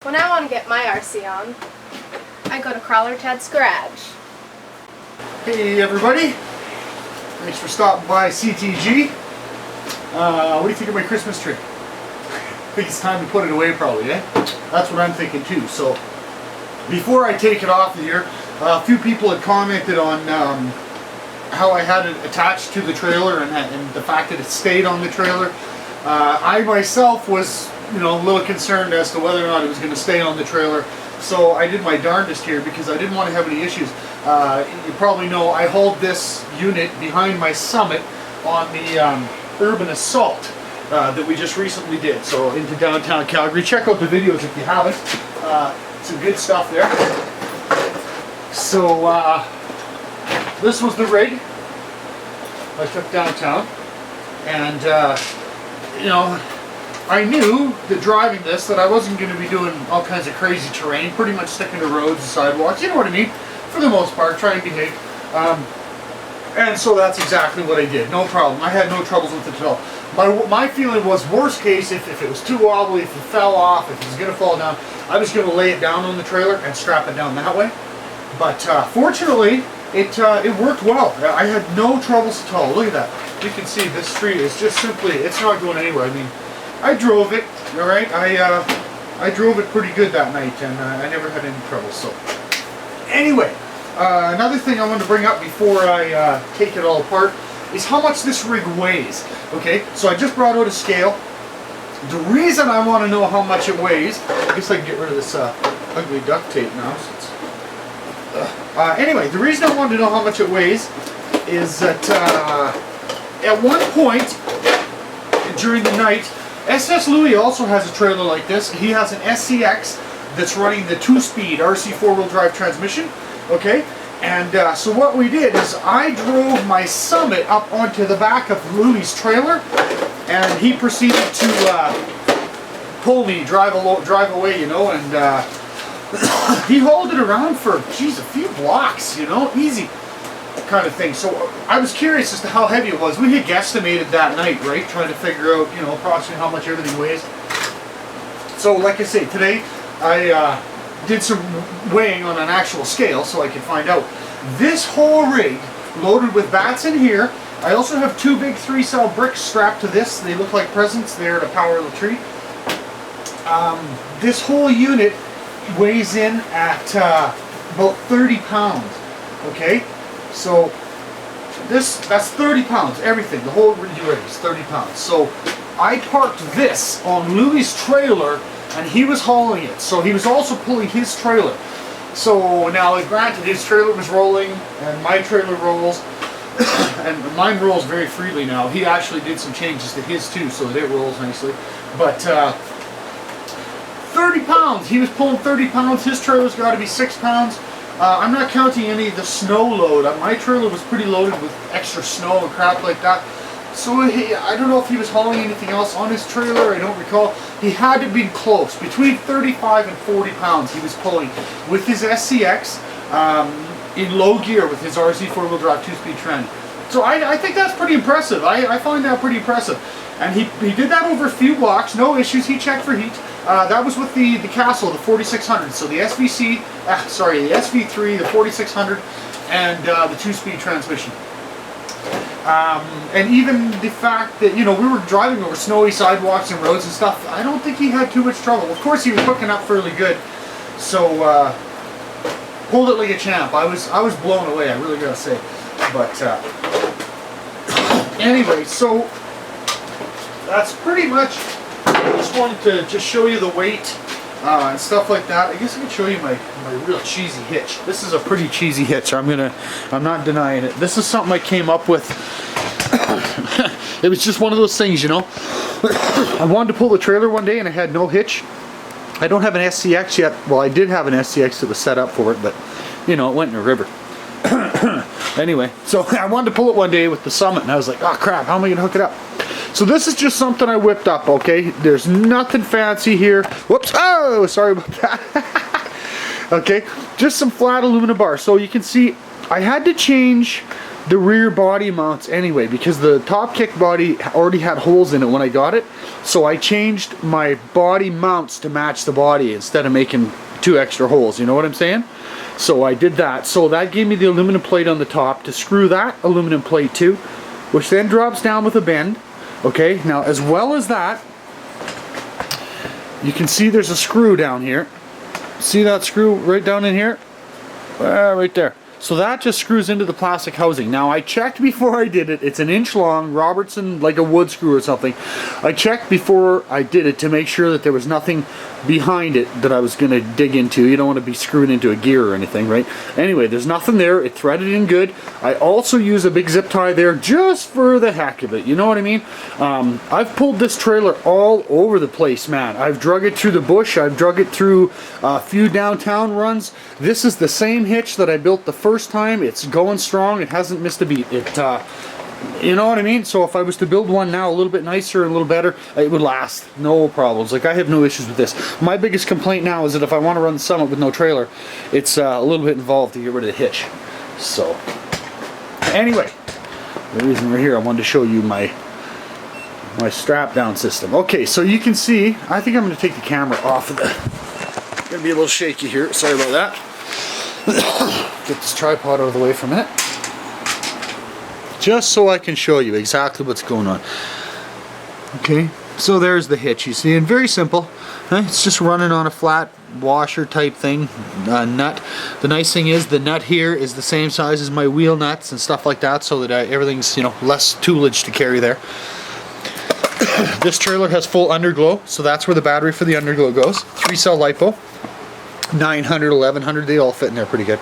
When I want to get my RC on, I go to Crawler Ted's garage. Hey everybody, thanks for stopping by CTG. What do you think of my Christmas tree? I think it's time to put it away probably, eh? That's what I'm thinking too. So before I take it off of here, a few people had commented on how I had it attached to the trailer and the fact that it stayed on the trailer. I myself was a little concerned as to whether or not it was going to stay on the trailer. So I did my darndest here because I didn't want to have any issues. You probably know I hauled this unit behind my Summit on the Urban Asault that we just recently did. So into downtown Calgary. Check out the videos if you haven't. Some good stuff there. So this was the rig I took downtown, and I knew that driving this that I wasn't going to be doing all kinds of crazy terrain, pretty much sticking to roads and sidewalks, you know what I mean, for the most part, trying to behave. And so that's exactly what I did, no problem. I had no troubles with it at all. My feeling was, worst case, if it was too wobbly, if it fell off, if it was going to fall down, I was going to lay it down on the trailer and strap it down that way. But fortunately, it worked well. I had no troubles at all. Look at that. You can see this tree is just simply, it's not going anywhere. I mean, I drove it, all right? I drove it pretty good that night, and I never had any trouble. So anyway, another thing I want to bring up before I take it all apart is how much this rig weighs. Okay, so I just brought out a scale. The reason I want to know how much it weighs, I guess I can get rid of this ugly duct tape now. Anyway, the reason I wanted to know how much it weighs is that at one point during the night, SS Louis also has a trailer like this. He has an SCX that's running the 2-speed RC 4-wheel drive transmission. Okay, and so what we did is I drove my Summit up onto the back of Louis' trailer, and he proceeded to pull me, drive away, and he hauled it around for, geez, a few blocks, easy kind of thing. So I was curious as to how heavy it was. We had guesstimated that night, right, trying to figure out, approximately how much everything weighs. So like I say, today I did some weighing on an actual scale so I could find out. This whole rig, loaded with bats in here. I also have 2 big 3-cell bricks strapped to this. They look like presents there to power the tree. This whole unit weighs in at about 30 pounds. Okay, so that's 30 pounds. Everything, the whole rig is 30 pounds. So I parked this on Louis' trailer, and he was hauling it. So he was also pulling his trailer. So now, granted, his trailer was rolling, and my trailer rolls, and mine rolls very freely now. He actually did some changes to his too, so that it rolls nicely. But 30 pounds. He was pulling 30 pounds. His trailer's got to be 6 pounds. I'm not counting any of the snow load. My trailer was pretty loaded with extra snow and crap like that. So I don't know if he was hauling anything else on his trailer. I don't recall. He had to be close. Between 35 and 40 pounds he was pulling with his SCX in low gear with his RC 4-wheel drive 2-speed trend. So I think that's pretty impressive. I find that pretty impressive. And he did that over a few blocks, no issues. He checked for heat. That was with the Castle, the 4600. So the the SV3, the 4600, and the 2-speed transmission. And even the fact that, we were driving over snowy sidewalks and roads and stuff, I don't think he had too much trouble. Of course, he was hooking up fairly good. So, pulled it like a champ. I was blown away, I really gotta say. But, anyway, so that's pretty much, I just wanted to just show you the weight and stuff like that. I guess I can show you my real cheesy hitch. This is a pretty cheesy hitch. I'm not denying it. This is something I came up with. It was just one of those things, I wanted to pull the trailer one day and I had no hitch. I don't have an SCX yet. Well, I did have an SCX that was set up for it, but it went in a river. Anyway, so I wanted to pull it one day with the Summit, and I was like, oh crap, how am I going to hook it up? So this is just something I whipped up, okay? There's nothing fancy here. Whoops, oh, sorry about that. Okay, just some flat aluminum bars. So you can see I had to change the rear body mounts anyway, because the top kick body already had holes in it when I got it. So I changed my body mounts to match the body instead of making 2 extra holes, you know what I'm saying? So I did that. So that gave me the aluminum plate on the top to screw that aluminum plate to, which then drops down with a bend. Okay, now as well as that, you can see there's a screw down here. See that screw right down in here? Right there. So that just screws into the plastic housing. Now I checked before I did it. It's an inch long, Robertson, like a wood screw or something. I checked before I did it to make sure that there was nothing behind it that I was going to dig into. You don't want to be screwing into a gear or anything, right? Anyway, there's nothing there. It threaded in good. I also use a big zip tie there just for the heck of it. You know what I mean? I've pulled this trailer all over the place, man. I've drug it through the bush. I've drug it through a few downtown runs. This is the same hitch that I built the first time. It's going strong. It hasn't missed a beat. You know what I mean? So if I was to build one now a little bit nicer and a little better, it would last. No problems. Like, I have no issues with this. My biggest complaint now is that if I want to run the Summit with no trailer, it's a little bit involved to get rid of the hitch. So anyway, the reason we're here, I wanted to show you my strap down system. Okay, so you can see, I think I'm going to take the camera off of the, going to be a little shaky here, sorry about that. Get this tripod out of the way for a minute, just so I can show you exactly what's going on. Okay, so there's the hitch, you see, and very simple. It's just running on a flat washer type thing, nut. The nice thing is the nut here is the same size as my wheel nuts and stuff like that, so that everything's, you know, less toolage to carry there. This trailer has full underglow, so that's where the battery for the underglow goes. 3-cell LiPo. 900, 1100, they all fit in there pretty good.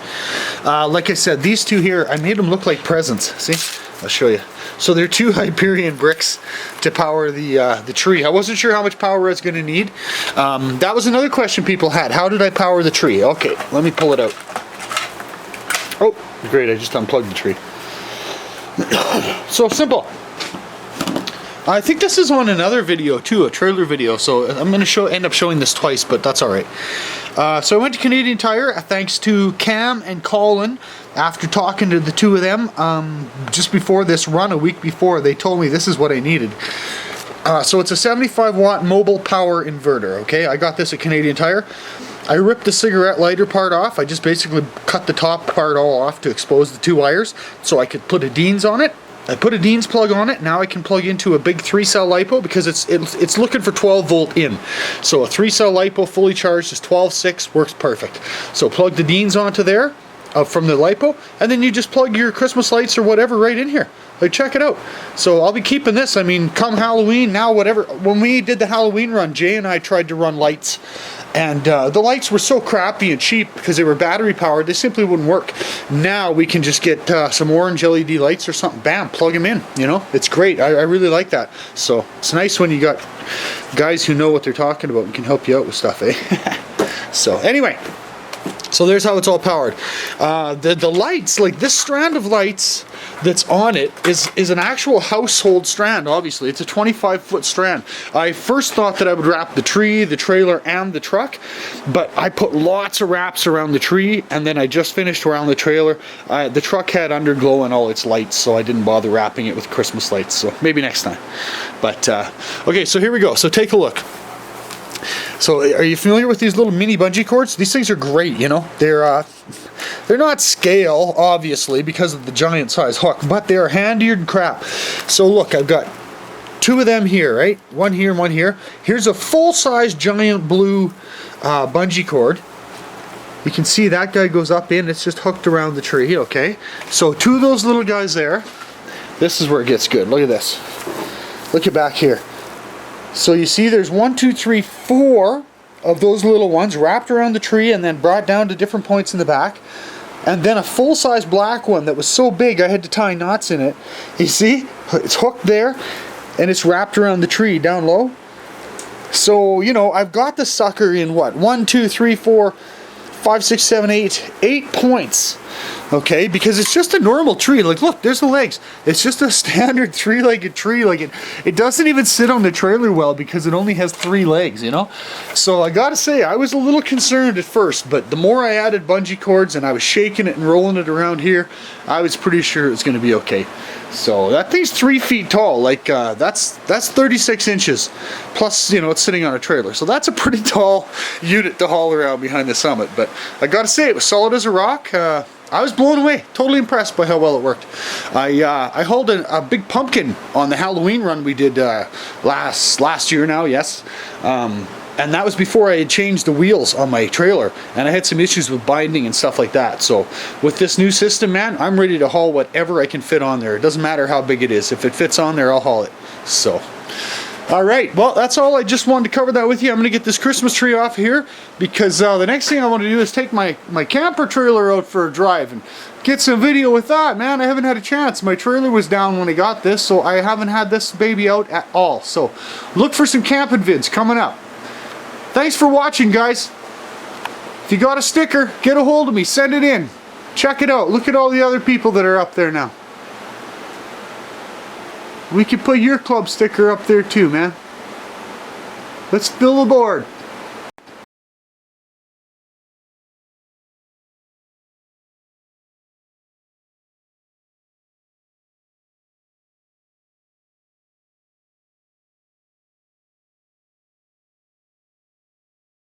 Like I said, these two here, I made them look like presents. See? I'll show you. So they're 2 Hyperion bricks to power the tree. I wasn't sure how much power I was going to need. That was another question people had. How did I power the tree? Okay, let me pull it out. Oh, great, I just unplugged the tree. So simple. I think this is on another video too, a trailer video, so I'm going to end up showing this twice, but that's alright. So I went to Canadian Tire, thanks to Cam and Colin. After talking to the two of them, just before this run, a week before, they told me this is what I needed. So it's a 75 watt mobile power inverter, okay? I got this at Canadian Tire. I ripped the cigarette lighter part off. I just basically cut the top part all off to expose the 2 wires so I could put a Dean's on it. I put a Dean's plug on it. Now I can plug into a big 3-cell LiPo because it's looking for 12 volt in. So a 3-cell LiPo fully charged is 12.6, works perfect. So plug the Dean's onto there from the LiPo, and then you just plug your Christmas lights or whatever right in here. Like, check it out. So I'll be keeping this. I mean, come Halloween, now whatever. When we did the Halloween run, Jay and I tried to run lights. And the lights were so crappy and cheap because they were battery powered, they simply wouldn't work. Now we can just get some orange LED lights or something, bam, plug them in, you know? It's great, I really like that. So it's nice when you got guys who know what they're talking about and can help you out with stuff, eh? So anyway, so there's how it's all powered. The lights, like this strand of lights that's on it is an actual household strand, obviously. It's a 25-foot strand. I first thought that I would wrap the tree, the trailer, and the truck, but I put lots of wraps around the tree, and then I just finished around the trailer. The truck had underglow and all its lights, so I didn't bother wrapping it with Christmas lights, so maybe next time. But, okay, so here we go. So take a look. So are you familiar with these little mini bungee cords? These things are great, you know. They're not scale, obviously, because of the giant size hook, but they're handier than crap. So look, I've got 2 of them here, right? One here and one here. Here's a full-size giant blue bungee cord. You can see that guy goes up in, it's just hooked around the tree, okay? So 2 of those little guys there. This is where it gets good. Look at this. Look at back here. So you see there's 1, 2, 3, 4 of those little ones wrapped around the tree and then brought down to different points in the back. And then a full-size black one that was so big I had to tie knots in it. You see? It's hooked there and it's wrapped around the tree down low. So, you know, I've got the sucker in what? 1, 2, 3, 4, 5, 6, 7, 8 points. Okay, because it's just a normal tree. Like, look, there's the legs. It's just a standard three-legged tree. Like, it doesn't even sit on the trailer well because it only has 3 legs, you know? So I gotta say, I was a little concerned at first, but the more I added bungee cords and I was shaking it and rolling it around here, I was pretty sure it was gonna be okay. So that thing's 3 feet tall. Like, that's 36 inches. Plus, you know, it's sitting on a trailer. So that's a pretty tall unit to haul around behind the Summit. But I gotta say, it was solid as a rock. I was blown away, totally impressed by how well it worked. I hauled a big pumpkin on the Halloween run we did last year now, yes. And that was before I had changed the wheels on my trailer, and I had some issues with binding and stuff like that. So with this new system, man, I'm ready to haul whatever I can fit on there. It doesn't matter how big it is. If it fits on there, I'll haul it. So. Alright, well, that's all. I just wanted to cover that with you. I'm going to get this Christmas tree off here because the next thing I want to do is take my camper trailer out for a drive and get some video with that. Man, I haven't had a chance. My trailer was down when I got this, so I haven't had this baby out at all. So look for some camping vids coming up. Thanks for watching, guys. If you got a sticker, get a hold of me. Send it in. Check it out. Look at all the other people that are up there now. We could put your club sticker up there too, man. Let's fill the board.